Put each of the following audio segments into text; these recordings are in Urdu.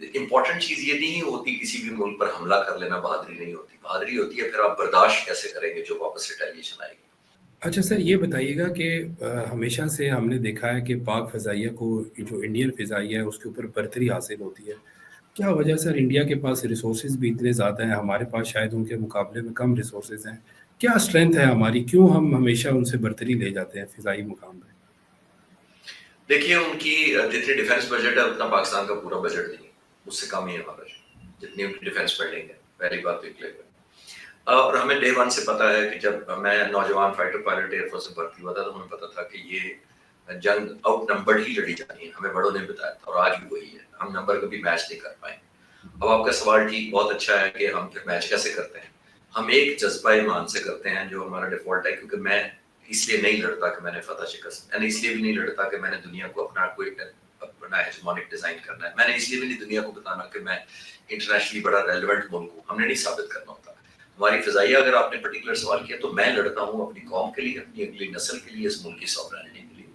امپورٹنٹ چیز یہ نہیں ہوتی کسی بھی ملک پر حملہ کر لینا بہادری نہیں ہوتی. بہادری ہوتی ہے پھر آپ برداشت کیسے کریں گے جو واپس ریٹیلیشن آئے گی. اچھا سر، یہ بتائیے گا کہ ہمیشہ سے ہم نے دیکھا ہے کہ پاک فضائیہ کو، جو انڈین فضائیہ ہے اس کے اوپر برتری حاصل ہوتی ہے. کیا وجہ سر انڈیا کے پاس ریسورسز بھی اتنے زیادہ ہیں، ہمارے پاس شاید ان کے مقابلے میں کم ریسورسز ہیں؟ کیا اسٹرینتھ ہے ہماری، کیوں ہم ہمیشہ ان سے برتری لے جاتے ہیں فضائی مقام پہ؟ دیکھیے ان کی جتنی ڈیفینس بجٹ ہے اتنا پاکستان کا پورا بجٹ نہیں ہے، اس سے کم ہی ہے ہمارا جتنی ان کی ڈیفینس اسپینڈنگ ہے. پہلی بات تو کلیئر ہے. اور ہمیں ڈے ون سے پتا ہے کہ جب میں نوجوان فائٹر پائلٹ ایئر فورس سے بھرتی ہوا تھا تو ہمیں پتا تھا کہ یہ جنگ آؤٹ نمبرڈ ہی لڑی جانی ہے. ہمیں بڑوں نے بتایا تھا اور آج بھی وہی ہے. ہم نمبر کبھی میچ نہیں کر پائے. اب آپ کا سوال ٹھیک بہت اچھا ہے کہ ہم پھر میچ کیسے کرتے ہیں. ہم ایک جذبہ ایمان سے کرتے ہیں جو ہمارا ڈیفالٹ ہے. کیونکہ میں اس لیے نہیں لڑتا کہ میں نے فتح شکست، میں نے اس لیے بھی نہیں لڑتا کہ میں نے دنیا کو اپنا کوئی اپنا ہیجمونک ڈیزائن کرنا ہے. میں نے اس لیے بھی نہیں دنیا کو بتانا کہ میں انٹرنیشنلی بڑا ریلیونٹ ملک ہوں. ہم نے نہیں ثابت کرنا ہوتا. ہماری فضائیہ اگر آپ نے پرٹیکولر سوال کیا تو میں لڑتا ہوں اپنی قوم کے لیے، اپنی اگلی نسل کے لیے، اس ملک کی سوورنٹی کے لیے.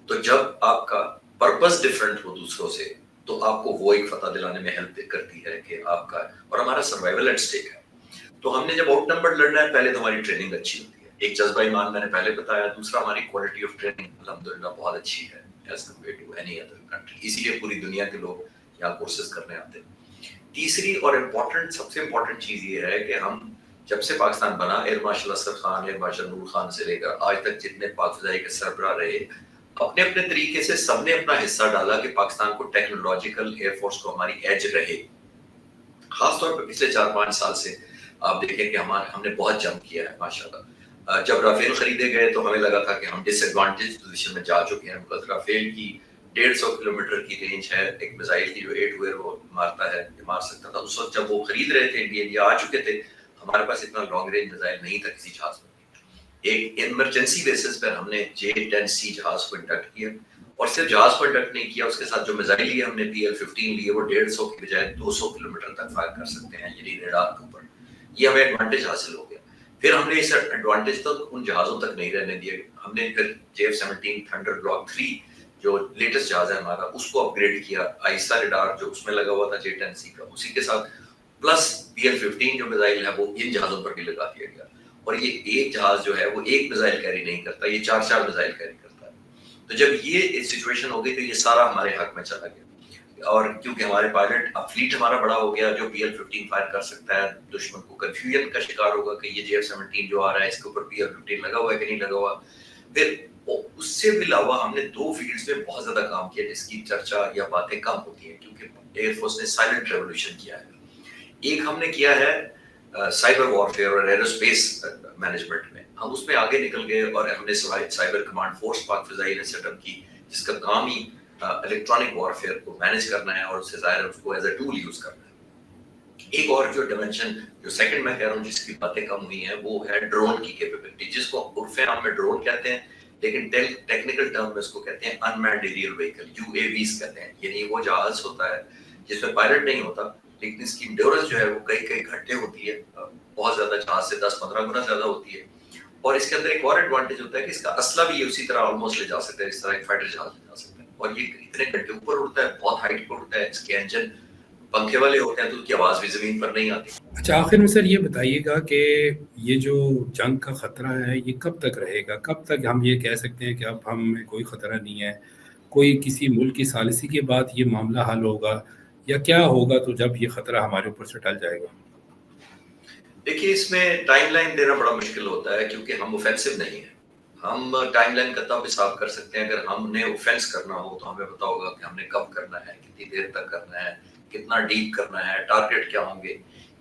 تو جب آپ کا پرپس ڈفرینٹ ہو دوسروں سے تو آپ کو وہ ایک فتح دلانے میں ہیلپ کرتی ہے کہ آپ کا اور ہمارا سروائیول ایٹ اسٹیک ہے. تو ہم نے جب آؤٹ نمبر لڑنا ہے پہلے تو ہماری ٹریننگ اچھی ہوتی ہے. ایک جذبہ ایمان میں نے پہلے بتایا. دوسرا ہماری کوالٹی آف ٹریننگ الحمدللہ بہت اچھی ہے as compared to any other country. اسی لیے پوری دنیا کے لوگ یہاں کورسز کرنے آتے ہیں. تیسری اور امپورٹنٹ سب سے امپورٹنٹ چیز یہ ہے کہ ہم جب سے پاکستان بنا air marshal Asad Khan, air marshal Nur Khan سے لے کر آج تک جتنے پاک فضائی کے سربراہ رہے، اپنے اپنے طریقے سے سب نے اپنا حصہ ڈالا کہ پاکستان کو ٹیکنالوجیکل ایئر فورس کو ہماری ایج رہے. خاص طور پہ پچھلے 4-5 سال سے آپ دیکھیں کہ ہم نے بہت جمپ کیا ہے ماشاءاللہ. جب رافیل خریدے گئے تو ہمیں لگا تھا کہ ہم ڈس ایڈوانٹیج پوزیشن میں جا چکے ہیں. بکاز رافیل کی 150 کلومیٹر کی رینج ہے ایک میزائل کی جو 8 ہوئر وہ مارتا ہے، مار سکتا تھا. اس وقت جب وہ خرید رہے تھے انڈین یا آ چکے تھے، ہمارے پاس اتنا لانگ رینج میزائل نہیں تھا کسی جہاز میں. ایک ایمرجنسی بیسس پر ہم نے J-10C جہاز کو انڈکٹ کیا اور صرف جہاز کو انڈکٹ نہیں کیا، اس کے ساتھ جو میزائل لیے ہم نے PL-15 لیے وہ 150 کی بجائے 200 کلومیٹر تک فائر کر سکتے ہیں یعنی ریڈار کے اوپر. یہ ہمیں ایڈوانٹیج حاصل ہو گیا. پھر ہم نے اس ایڈوانٹیج تو ان جہازوں تک نہیں رہنے دیا. ہم نے پھر JF-17 تھنڈر بلاک 3 جو لیٹسٹ جہاز ہے ہمارا اس کو اپ گریڈ کیا. آہستہ ریڈار جو اس میں لگا ہوا تھا J-10C کا اسی کے ساتھ پلس PL-15 جو میزائل ہے وہ ان جہازوں پر بھی لگا دیا گیا. اور یہ ایک جہاز جو ہے وہ ایک میزائل کیری نہیں کرتا، یہ 4 میزائل کیری کرتا ہے. تو جب یہ سچویشن ہو گئی تو یہ سارا ہمارے حق میں چلا گیا. اور کیونکہ ہمارے پائلٹ اب فلیٹ ہمارا بڑا ہو گیا جو PL-15 فائر کر سکتا ہے، دشمن کو کنفیوژن کا شکار ہوگا کہ یہ JF-17 جو آ رہا ہے اس کے اوپر PL-15 لگا ہوا ہے کہ نہیں لگا ہوا. پھر اس سے بھی علاوہ ہم نے 2 فیلڈز میں بہت زیادہ کام کیا جس کی چرچا یا باتیں کم ہوتی ہیں کیونکہ ایئر فورس نے سائلنٹ ریولوشن کیا ہے. ایک ہم نے کیا ہے سائبر وارفیئر اور ایروسپیس مینجمنٹ میں. ہم اس میں آگے نکل گئے اور ہم نے سائبر کمانڈ فورس پاک فضائی نے سیٹ اپ کی جس کا کام ہی الیکٹرانک وارفیئر کو مینج کرنا ہے اور اس سے ظاہر ہے اس کو ایز اے ٹول یوز کرنا ہے. ایک اور جو ڈائمینشن جو سیکنڈ میں کہہ رہا ہوں جس کی باتیں کم ہوئی ہیں وہ ہے ڈرون کی کیپیبلٹی، جس کو عرف عام میں ڈرون کہتے ہیں لیکن ٹیکنیکل ٹرم میں اس کو کہتے ہیں انمینڈ ایریل وہیکل، UAVs کہتے ہیں. یعنی وہ جہاز ہوتا ہے جس میں پائلٹ نہیں ہوتا لیکن اس کی انڈیورنس جو ہے وہ کئی گھنٹے ہوتی ہے، بہت زیادہ جہاز سے 10-15 گنا زیادہ ہوتی ہے. اور اس کے اندر ایک اور ایڈوانٹیج ہوتا ہے کہ اس کا اسلحہ بھی اسی طرح آلموسٹ لے جا سکتا ہے، اس طرح ایک فائٹر جہاز لے جا سکتا ہے. اور یہ اتنے گھنٹے اوپر اڑتا ہے، بہت ہائٹ پر اڑتا ہے. اس کے انجن پنکھے والے ہوتے ہیں تو اس کی آواز بھی زمین پر نہیں آتی. اچھا آخر میں سر یہ بتائیے گا کہ یہ جو جنگ کا خطرہ ہے یہ کب تک رہے گا؟ کب تک ہم یہ کہہ سکتے ہیں کہ اب ہمیں کوئی خطرہ نہیں ہے؟ کوئی کسی ملک کی ثالثی کے بعد یہ معاملہ حل ہوگا یا کیا ہوگا تو جب یہ خطرہ ہمارے اوپر سے ٹل جائے گا؟ دیکھیے اس میں ٹائم لائن دینا بڑا مشکل ہوتا ہے کیونکہ ہم اوفینسو نہیں ہیں. ہم ٹائم لائن کا تب حساب کر سکتے ہیں اگر ہم نے اوفینس کرنا ہو تو ہمیں پتا ہوگا کہ ہم نے کب کرنا ہے، کتنی دیر تک کرنا ہے، کتنا ڈیپ کرنا ہے، ٹارگیٹ کیا ہوں گے.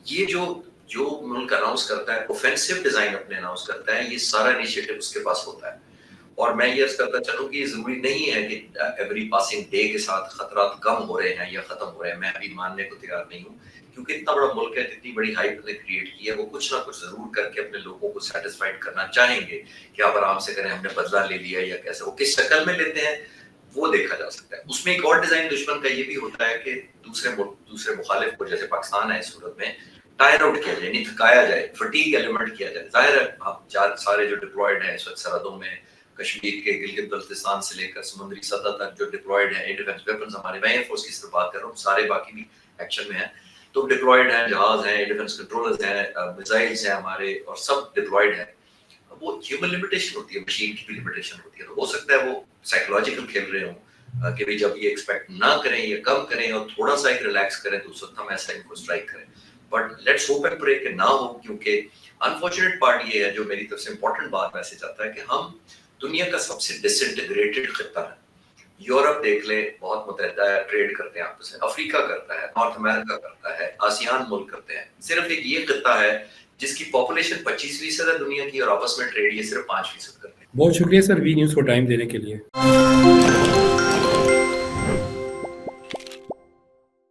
یہ جو ملک اناؤنس کرتا ہے اوفینسو ڈیزائن اپنے اناؤنس کرتا ہے، یہ سارا انیشیٹو اس کے پاس ہوتا ہے. اور میں یہ عرض کرتا چلوں کہ یہ ضروری نہیں ہے کہ ایوری پاسنگ ڈے کے ساتھ خطرات کم ہو رہے ہیں یا ختم ہو رہے ہیں. میں ابھی ماننے کو تیار نہیں ہوں کیونکہ اتنا بڑا ملک ہے، اتنی بڑی ہائپ نے کریٹ کی ہے، وہ کچھ نہ کچھ ضرور کر کے اپنے لوگوں کو سیٹسفائیڈ کرنا چاہیں گے کہ آپ آرام سے کریں، ہم نے بدلہ لے لیا یا کیسے، وہ کس شکل میں لیتے ہیں وہ دیکھا جا سکتا ہے. اس میں ایک اور ڈیزائن دشمن کا یہ بھی ہوتا ہے کہ دوسرے مخالف کو جیسے پاکستان ہے اس صورت میں ٹائر آؤٹ کیا جائے، یعنی تھکایا جائے، فٹیگ ایلیمنٹ کیا جائے. ظاہر ہے آپ سارے جو ڈپلائڈ ہیں اس وقت سرحدوں میں کشمیر کے گلگت بلتستان سے لے کر سمندری سطح تک جو ڈپلائڈ ہیں ڈیفینس ویپنز ہمارے، میں ایئر فورس کی صرف بات کر رہا ہوں، سارے باقی بھی ایکشن میں ہیں، تو ڈپلائڈ ہیں، جہاز ہیں، ڈیفینس کنٹرولرز ہیں، میزائلز ہیں ہمارے، اور سب ڈپلائڈ ہیں. وہ ہیومن لمیٹیشن ہوتی ہے، مشین کی بھی لمیٹیشن ہوتی ہے. تو ہو سکتا ہے وہ سائیکولوجیکل کھیل رہے ہوں کہ جب یہ ایکسپیکٹ نہ کریں یا کم کریں اور تھوڑا سا ایک ریلیکس کریں تو اس وقت ہم ایسا ان کو اسٹرائک کریں. بٹ لیٹس ہوپ اینڈ پرے کہ نہ ہو، کیونکہ انفارچونیٹ پارٹ یہ ہے جو میری طرف سے امپورٹنٹ بات میسج آتا ہے کہ ہم دنیا کا سب سے ڈس انٹیگریٹڈ خطہ ہے. یورپ دیکھ لیں بہت متحدہ ہے، ٹریڈ کرتے ہیں آپس میں، افریقہ کرتا ہے، نارتھ امریکہ کرتا ہے، آسیان ملک کرتے ہیں. صرف ایک یہ خطہ ہے جس کی پاپولیشن 25% ہے دنیا کی، اور آپس میں ٹریڈ یہ صرف 5% کرتے ہیں. بہت شکریہ سر وی نیوز کو ٹائم دینے کے لیے.